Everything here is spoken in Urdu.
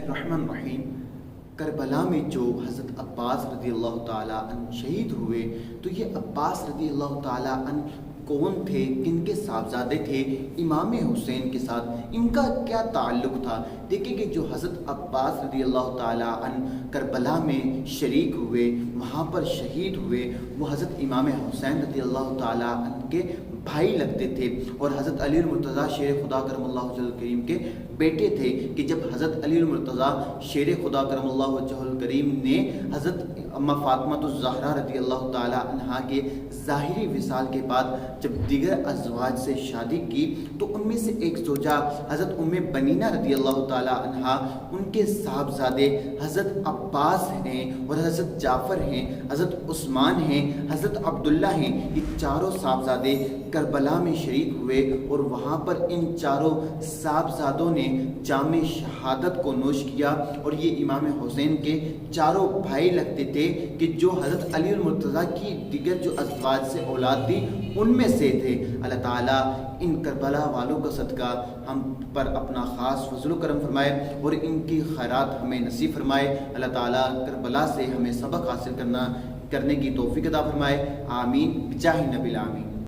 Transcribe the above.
الرحمن الرحیم۔ کربلا میں جو حضرت عباس رضی اللہ تعالیٰ عنہ شہید ہوئے، تو یہ عباس رضی اللہ تعالیٰ عنہ کون تھے، کن کے صاحبزادے تھے امام حسین کے ساتھ، ان کا کیا تعلق تھا؟ دیکھیں کہ جو حضرت عباس رضی اللہ تعالیٰ عنہ کربلا میں شریک ہوئے، وہاں پر شہید ہوئے، وہ حضرت امام حسین رضی اللہ تعالیٰ عنہ کے بھائی لگتے تھے اور حضرت علی المرتضیٰ شیر خدا کرم اللہ وجہ الکریم کے بیٹے تھے کہ جب حضرت علی المرتضیٰ شیر خدا کرم اللہ وجہ الکریم نے حضرت اما فاطمہ الزہرا رضی اللہ تعالیٰ عنہا کے ظاہری وصال کے بعد جب دیگر ازواج سے شادی کی، تو ان میں سے ایک زوجہ حضرت ام بنینہ رضی اللہ تعالیٰ عنہا، ان کے صاحبزادے حضرت عباس ہیں اور حضرت جعفر ہیں، حضرت عثمان ہیں، حضرت عبداللہ ہیں، یہ چاروں صاحبزادے کربلا میں شریک ہوئے اور وہاں پر ان چاروں صاحبزادوں نے جام شہادت کو نوش کیا، اور یہ امام حسین کے چاروں بھائی لگتے تھے کہ جو حضرت علی المرتضیٰ کی دیگر جو ازواج سے اولاد تھی ان میں سے تھے۔ اللہ تعالیٰ ان کربلا والوں کا صدقہ ہم پر اپنا خاص فضل و کرم فرمائے اور ان کی خیرات ہمیں نصیب فرمائے۔ اللہ تعالیٰ کربلا سے ہمیں سبق حاصل کرنے کی توفیق عطا فرمائے۔ آمین بجاہ نبی العالمین۔